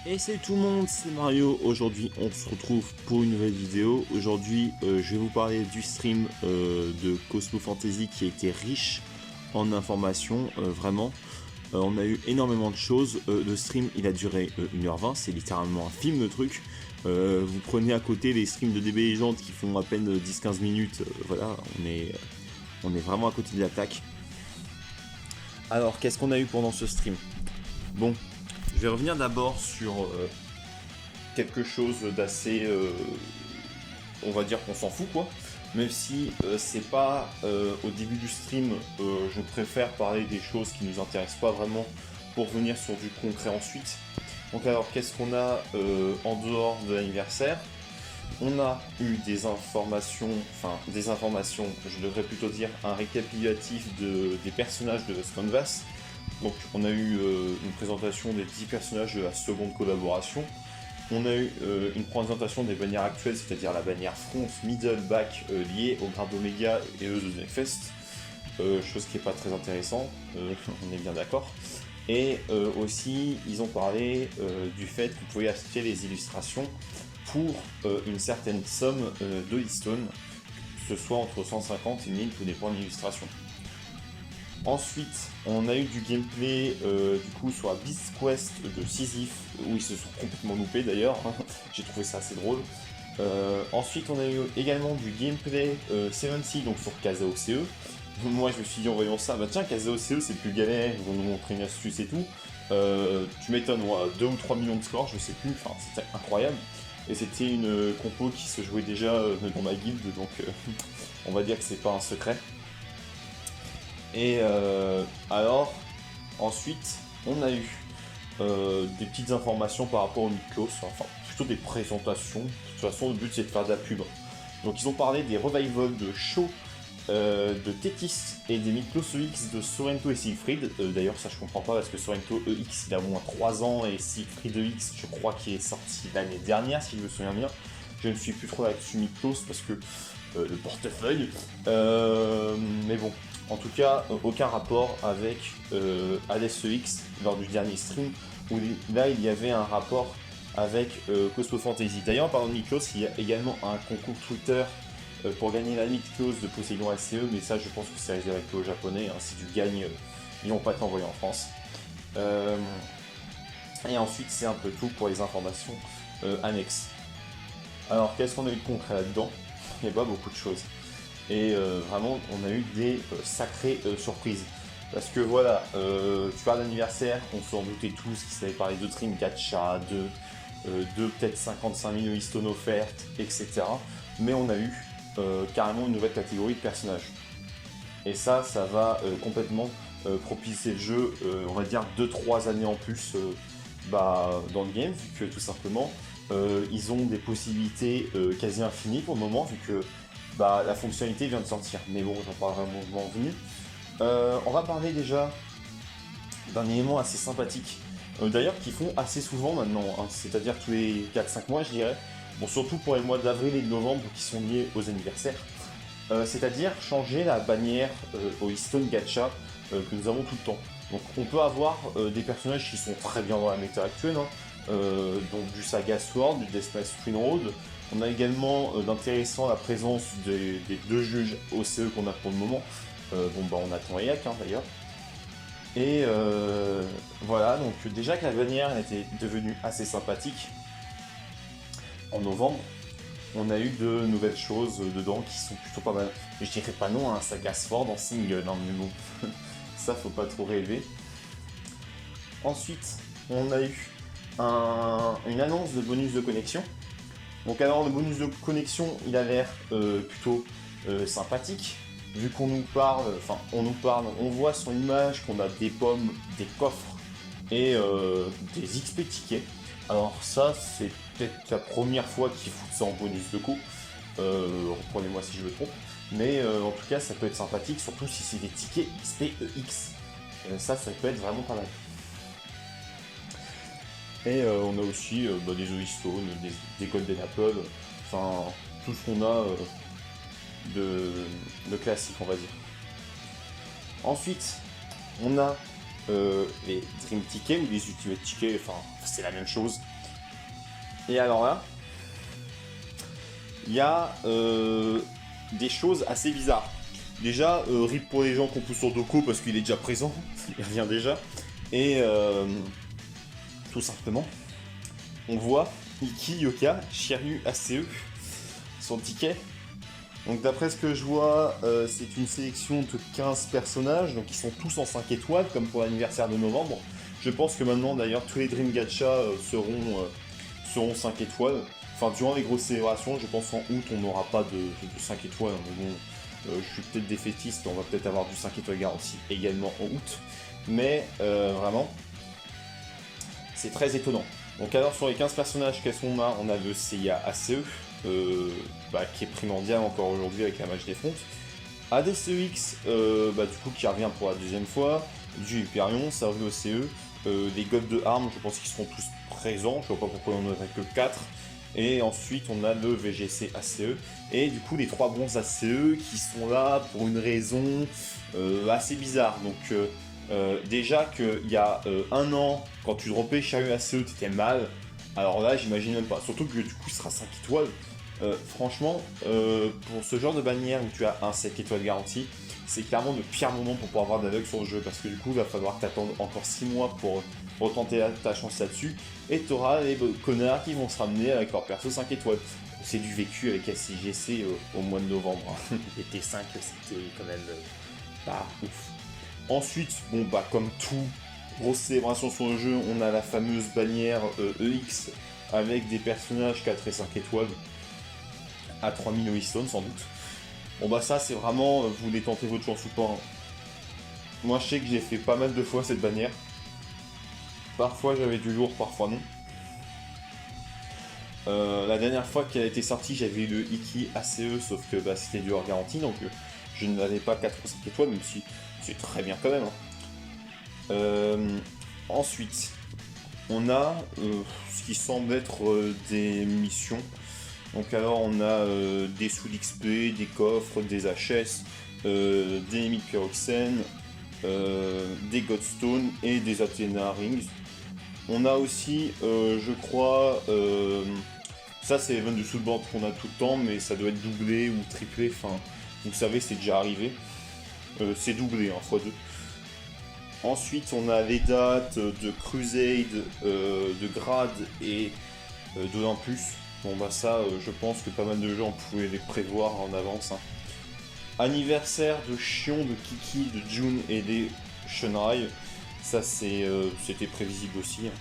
Et salut tout le monde, c'est Mario. Aujourd'hui on se retrouve pour une nouvelle vidéo. Aujourd'hui je vais vous parler du stream de Cosmo Fantasy qui a été riche en informations, vraiment. On a eu énormément de choses. Le stream il a duré 1h20, c'est littéralement un film de truc. Vous prenez à côté les streams de DB Legend qui font à peine 10-15 minutes, voilà, on est vraiment à côté de l'attaque. Alors qu'est-ce qu'on a eu pendant ce stream? Bon, je vais revenir d'abord sur quelque chose d'assez, on va dire qu'on s'en fout quoi, même si c'est pas au début du stream, je préfère parler des choses qui nous intéressent pas vraiment pour venir sur du concret ensuite. Donc alors qu'est-ce qu'on a en dehors de l'anniversaire? On a eu des informations, je devrais plutôt dire un récapitulatif des personnages de Canvas. Donc on a eu une présentation des 10 personnages de la seconde collaboration. On a eu une présentation des bannières actuelles, c'est-à-dire la bannière front, middle, back liée au grade Omega et eux de Nefest. Chose qui n'est pas très intéressant, on est bien d'accord. Et aussi, ils ont parlé du fait que vous pouvez acheter les illustrations pour une certaine somme de Hearthstone, que ce soit entre 150 et 1000, tout dépend de l'illustration. Ensuite, on a eu du gameplay du coup sur la Beast Quest de Sisyphe, où ils se sont complètement loupés d'ailleurs, j'ai trouvé ça assez drôle. Ensuite, on a eu également du gameplay 70, donc sur KZOCE. Moi je me suis dit en voyant ça, bah tiens, KZOCE c'est plus galère, ils vont nous montrer une astuce et tout. Tu m'étonnes, 2 ou 3 millions de scores, je sais plus, enfin c'était incroyable. Et c'était une compo qui se jouait déjà dans ma guilde, donc on va dire que c'est pas un secret. Et alors, ensuite, on a eu des petites informations par rapport au Miklos, enfin plutôt des présentations. De toute façon, le but c'est de faire de la pub. Donc ils ont parlé des revivals de Shaw, de Tétis et des Miklos EX de Sorrento et Siegfried. D'ailleurs, ça je comprends pas parce que Sorrento EX il a au moins 3 ans et Siegfried EX, je crois qu'il est sorti l'année dernière, si je me souviens bien. Je ne suis plus trop là-dessus Miklos parce que le portefeuille. Mais bon. En tout cas, aucun rapport avec Hades EX lors du dernier stream, où là il y avait un rapport avec Cosmo Fantasy. D'ailleurs, en parlant de Miklos, il y a également un concours Twitter pour gagner la Miklos de Poséidon ACE, mais ça je pense que c'est réservé aux Japonais, hein. Si tu gagnes, ils vont pas t'envoyer en France. Et ensuite, c'est un peu tout pour les informations annexes. Alors, qu'est-ce qu'on a eu de concret là-dedans? Il n'y a pas beaucoup de choses. Et vraiment on a eu des sacrées surprises. Parce que voilà, tu parles d'anniversaire, on s'en doutait tous qu'ils savaient parler de Dream Gacha, de peut-être 55 000 Hearthstone offertes, etc. Mais on a eu carrément une nouvelle catégorie de personnages. Et ça va complètement propulser le jeu, on va dire 2-3 années en plus dans le game, vu que tout simplement ils ont des possibilités quasi infinies pour le moment, vu que la fonctionnalité vient de sortir, mais bon, j'en parlerai un moment venu. On va parler déjà d'un élément assez sympathique, d'ailleurs qu'ils font assez souvent maintenant, hein, c'est-à-dire tous les 4-5 mois je dirais, bon surtout pour les mois d'avril et de novembre qui sont liés aux anniversaires, c'est-à-dire changer la bannière au Hearthstone Gacha que nous avons tout le temps. Donc on peut avoir des personnages qui sont très bien dans la méta actuelle, hein, donc du Saga Sword, du Deathmatch Twin Road. On a également d'intéressant la présence des 2 juges OCE qu'on a pour le moment. On attend EAC hein, d'ailleurs. Et voilà, donc déjà que la bannière elle était devenue assez sympathique, en novembre, on a eu de nouvelles choses dedans qui sont plutôt pas mal. Je dirais pas non à un Saga Sword en single, hein, mais bon, ça faut pas trop rêver. Ensuite, on a eu une annonce de bonus de connexion. Donc alors le bonus de connexion il a l'air plutôt sympathique, vu qu'on nous parle, on voit sur l'image qu'on a des pommes, des coffres et des XP tickets. Alors ça c'est peut-être la première fois qu'ils foutent ça en bonus de coup, reprenez-moi si je me trompe, mais en tout cas ça peut être sympathique, surtout si c'est des tickets XPEX, ça peut être vraiment pas mal. Et on a aussi des Hearthstone, des Golden Apple, enfin tout ce qu'on a de classique on va dire. Ensuite, on a les Dream Tickets ou les Ultimate Tickets, enfin c'est la même chose. Et alors là, il y a des choses assez bizarres. Déjà, RIP pour les gens qu'on pousse sur Doko parce qu'il est déjà présent, il revient déjà. Et tout simplement, on voit Iki, Yoka, Shiryu, ACE, son ticket. Donc d'après ce que je vois, c'est une sélection de 15 personnages, donc ils sont tous en 5 étoiles, comme pour l'anniversaire de novembre. Je pense que maintenant, d'ailleurs, tous les Dream Gacha seront 5 étoiles. Enfin, durant les grosses célébrations, je pense en août, on n'aura pas de 5 étoiles. Mais bon, je suis peut-être défaitiste, on va peut-être avoir du 5 étoiles garanti également en août. Mais vraiment, c'est très étonnant. Donc alors, sur les 15 personnages, qu'est-ce qu'on a? On a le Seiya ACE, qui est primordial encore aujourd'hui avec la match des fronts. ADCEX, du coup, qui revient pour la deuxième fois. Du Hyperion, Servo OCE. Les gods de armes, je pense qu'ils seront tous présents. Je vois pas pourquoi on n'en aurait que 4. Et ensuite, on a le VGC ACE. Et du coup, les 3 bronzes ACE qui sont là pour une raison assez bizarre. Donc, déjà qu'il y a un an, quand tu droppais Shiryu ACE, t'étais mal. Alors là, j'imagine même pas. Surtout que du coup, il sera 5 étoiles. Franchement, pour ce genre de bannière où tu as un 7 étoiles garantie, c'est clairement le pire moment pour pouvoir avoir d'aveugle sur le jeu, parce que du coup, il va falloir t'attendre encore 6 mois pour tenter ta chance là-dessus, et tu auras les connards qui vont se ramener avec leur perso 5 étoiles. C'est du vécu avec SIGC au mois de novembre. Et T5, c'était quand même pas ouf. Ensuite, comme tout, grosse célébration sur le jeu, on a la fameuse bannière EX avec des personnages 4 et 5 étoiles à 3000 Wistone sans doute. Bon ça c'est vraiment, vous voulez tenter votre chance ou pas. Hein. Moi je sais que j'ai fait pas mal de fois cette bannière. Parfois j'avais du lourd, parfois non. La dernière fois qu'elle a été sortie, j'avais le Iki ACE, sauf que c'était du hors garantie, donc je n'avais pas 4 ou 5 étoiles, même si c'est très bien quand même. Hein. Ensuite, on a ce qui semble être des missions. Donc alors on a des sous d'XP, des coffres, des HS, des limites pyroxène, des Godstone et des Athena Rings. On a aussi, je crois, ça c'est l'event du Soulboard qu'on a tout le temps, mais ça doit être doublé ou triplé, enfin, vous savez c'est déjà arrivé. C'est doublé, hein, x2. Ensuite on a les dates de Crusade, de Grade et de 1+. Ça, je pense que pas mal de gens pouvaient les prévoir en avance. Hein. Anniversaire de Shion, de Kiki, de June et des Shunrai. Ça, c'était prévisible aussi. Hein.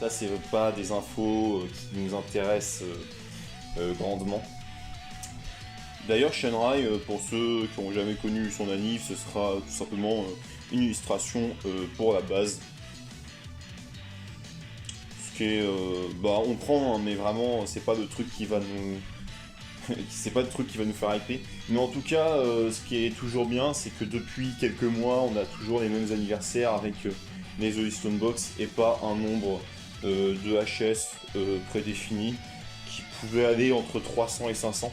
Ça, c'est pas des infos qui nous intéressent grandement. D'ailleurs, Shunrai, pour ceux qui n'ont jamais connu son anniv, ce sera tout simplement une illustration pour la base. On prend, hein, mais vraiment c'est pas le truc qui va nous c'est pas le truc qui va nous faire hyper, mais en tout cas ce qui est toujours bien, c'est que depuis quelques mois on a toujours les mêmes anniversaires avec les Holy Stone Box et pas un nombre de HS prédéfini qui pouvait aller entre 300 et 500.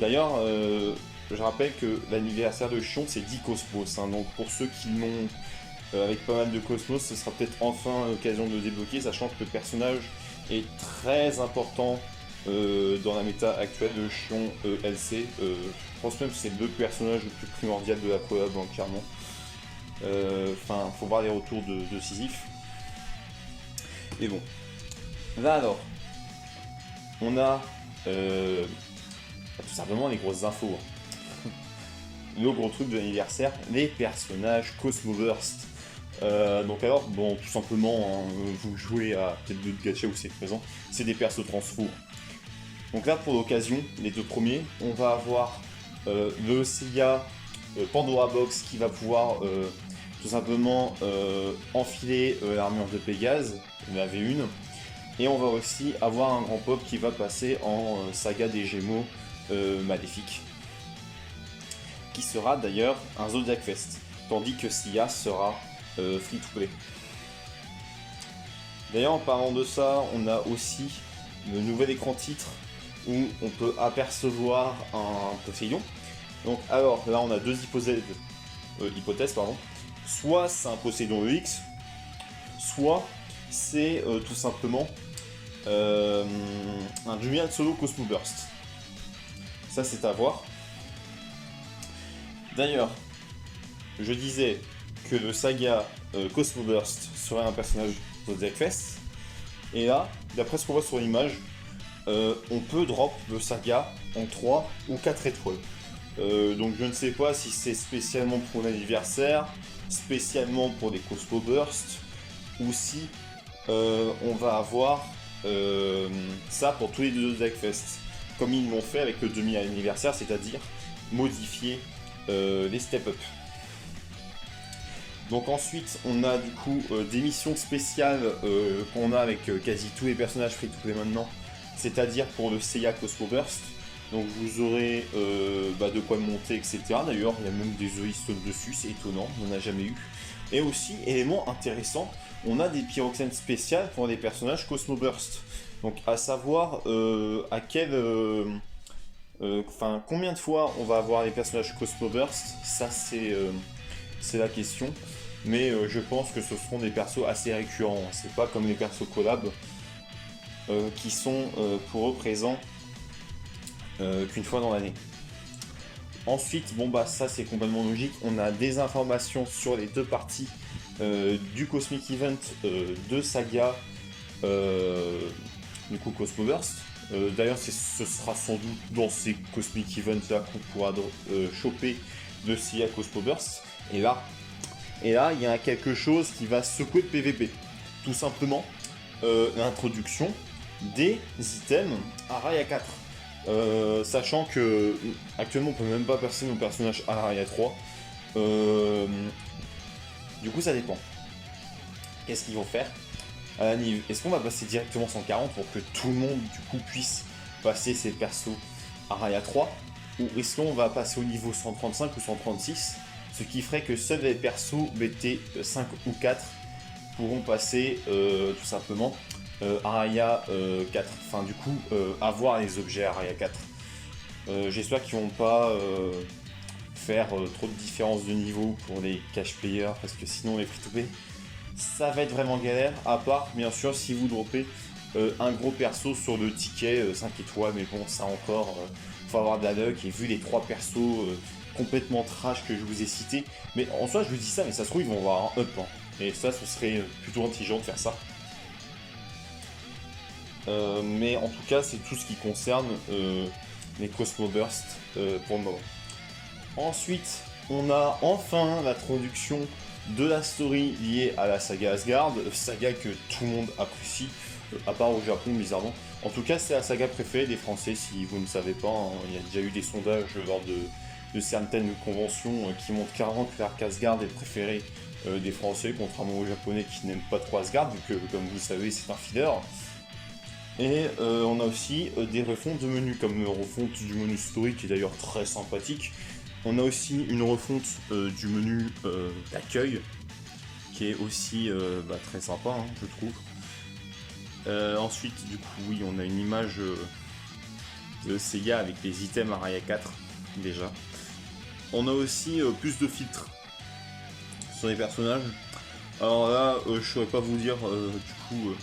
D'ailleurs je rappelle que l'anniversaire de Shion c'est 10 Cosmos, hein, donc pour ceux qui l'ont avec pas mal de Cosmos, ce sera peut-être enfin l'occasion de le débloquer, sachant que le personnage est très important dans la méta actuelle de Shion LC. Je pense même que c'est le personnage le plus primordial de la collab, hein, clairement. Faut voir les retours de Sisyphe. Et bon. Là alors, on a tout simplement les grosses infos. Hein. Le gros truc de l'anniversaire, les personnages Cosmoverse. Donc alors, tout simplement, hein, vous jouez à peut-être d'autres gacha où c'est présent, c'est des persos transfo. Donc là, pour l'occasion, les deux premiers, on va avoir le Seiya Pandora Box qui va pouvoir tout simplement enfiler l'armure de Pégase, il y en avait une, et on va aussi avoir un grand pop qui va passer en Saga des Gémeaux Maléfique, qui sera d'ailleurs un Zodiac Fest, tandis que Seiya sera free to play. D'ailleurs, en parlant de ça, on a aussi le nouvel écran titre où on peut apercevoir un Poséidon. Donc, alors là, on a deux hypothèses. Soit c'est un Poséidon EX, soit c'est tout simplement un Julian Solo Cosmo Burst. Ça c'est à voir. D'ailleurs, je disais que le saga Cosmo Burst serait un personnage Zodiac Fest. Et là, d'après ce qu'on voit sur l'image, on peut drop le saga en 3 ou 4 étoiles. Donc je ne sais pas si c'est spécialement pour l'anniversaire, spécialement pour des Cosmo Burst, ou si on va avoir ça pour tous les deux Zodiac Fest, comme ils l'ont fait avec le demi-anniversaire, c'est-à-dire modifier les step-up. Donc ensuite on a du coup des missions spéciales qu'on a avec quasi tous les personnages free-to-play maintenant, c'est-à-dire pour le Seiya Cosmo Burst. Donc vous aurez de quoi monter, etc. D'ailleurs il y a même des Zoistones dessus, c'est étonnant, on n'en a jamais eu. Et aussi, élément intéressant, on a des pyroxènes spéciales pour des personnages Cosmo Burst. Donc à savoir à quel... combien de fois on va avoir les personnages Cosmo Burst, ça c'est la question. Mais je pense que ce seront des persos assez récurrents, c'est pas comme les persos collab qui sont pour eux présents qu'une fois dans l'année. Ensuite, ça c'est complètement logique, on a des informations sur les deux parties du Cosmic Event de Saga, du coup Cosmo Burst. D'ailleurs, ce sera sans doute dans ces Cosmic Events là qu'on pourra choper de Seiya Cosmo Burst. Et là, il y a quelque chose qui va secouer le PVP. Tout simplement, l'introduction des items Araya 4. Sachant que actuellement on peut même pas passer nos personnages Araya 3. Du coup ça dépend. Qu'est-ce qu'ils vont faire à la Nive? Est-ce qu'on va passer directement 140 pour que tout le monde du coup puisse passer ses persos Araya 3? Ou est-ce qu'on va passer au niveau 135 ou 136? Ce qui ferait que seuls les persos BT 5 ou 4 pourront passer tout simplement Araya 4, enfin du coup avoir les objets Araya 4. J'espère qu'ils vont pas faire trop de différence de niveau pour les cash players, parce que sinon les free-to-play ça va être vraiment galère, à part bien sûr si vous droppez un gros perso sur le ticket 5 étoiles, mais bon ça encore faut avoir de la luck, et vu les 3 persos complètement trash que je vous ai cités, mais en soi je vous dis ça, mais ça se trouve ils vont avoir un up, hein. Et ça ce serait plutôt intelligent de faire ça. Mais en tout cas c'est tout ce qui concerne les Cosmo Burst pour le moment. Ensuite on a enfin l'introduction de la story liée à la saga Asgard, saga que tout le monde apprécie, à part au Japon bizarrement. En tout cas c'est la saga préférée des Français, si vous ne savez pas, hein. Il y a déjà eu des sondages lors de certaines conventions qui montrent clairement que l'arc Asgard est préféré des Français, contrairement aux Japonais qui n'aiment pas trop Asgard, vu que comme vous le savez c'est un filler. Et on a aussi des refontes de menus, comme la refonte du menu story qui est d'ailleurs très sympathique. On a aussi une refonte du menu d'accueil qui est aussi très sympa, hein, je trouve. Ensuite, du coup, oui, on a une image de Seiya avec les items Araya 4 déjà. On a aussi plus de filtres sur les personnages. Alors là, je ne saurais pas vous dire du coup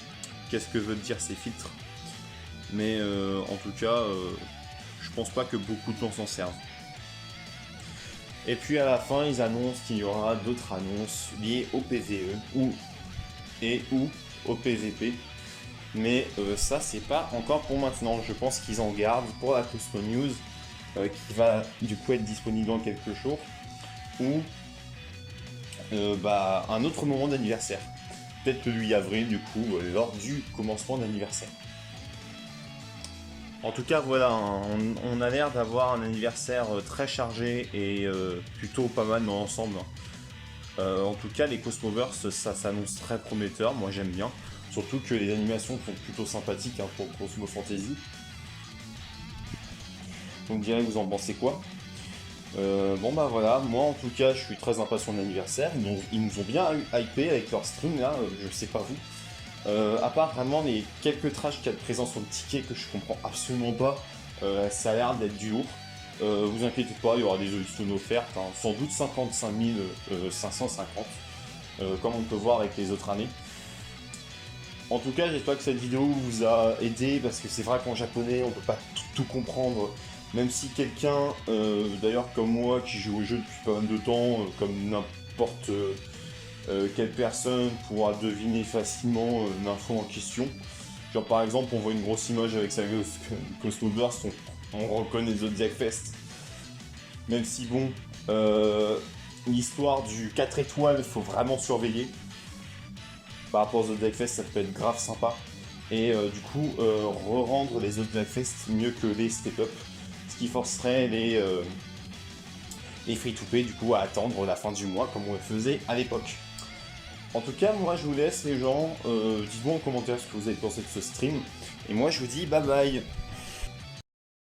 qu'est-ce que veulent dire ces filtres. Mais en tout cas, je pense pas que beaucoup de gens s'en servent. Et puis à la fin, ils annoncent qu'il y aura d'autres annonces liées au PvE ou au PvP. Mais ça, c'est pas encore pour maintenant. Je pense qu'ils en gardent pour la Cosmo News, qui va du coup être disponible dans quelques jours, ou un autre moment d'anniversaire. Peut-être le 8 avril, du coup, lors du commencement d'anniversaire. En tout cas, voilà, on a l'air d'avoir un anniversaire très chargé et plutôt pas mal dans l'ensemble. En tout cas, les Cosmo Burst, ça s'annonce très prometteur, moi j'aime bien. Surtout que les animations sont plutôt sympathiques hein, pour Cosmo Fantasy. Vous me direz, vous en pensez quoi? Voilà, moi en tout cas, je suis très impatient de l'anniversaire. Ils nous ont bien hypé avec leur stream là, je sais pas vous. À part vraiment les quelques trash qu'il y a de présent sur le ticket que je comprends absolument pas, ça a l'air d'être du lourd. Vous inquiétez pas, il y aura des Zoistones offertes, hein, sans doute 55 550, comme on peut voir avec les autres années. En tout cas, j'espère que cette vidéo vous a aidé, parce que c'est vrai qu'en japonais, on peut pas tout comprendre. Même si quelqu'un, d'ailleurs comme moi, qui joue au jeu depuis pas mal de temps, comme n'importe quelle personne pourra deviner facilement l'info en question. Genre par exemple, on voit une grosse image avec sa Cosmo Burst, on reconnaît Zodiac Fest. Même si bon, l'histoire du 4 étoiles, faut vraiment surveiller. Par rapport aux Zodiac Fest, ça peut être grave sympa. Et du coup, re-rendre les Zodiac Fest mieux que les Step Up. Ce qui forcerait les free-to-pay du coup à attendre la fin du mois comme on le faisait à l'époque. En tout cas, moi je vous laisse les gens, dites-moi en commentaire ce que vous avez pensé de ce stream. Et moi je vous dis bye bye.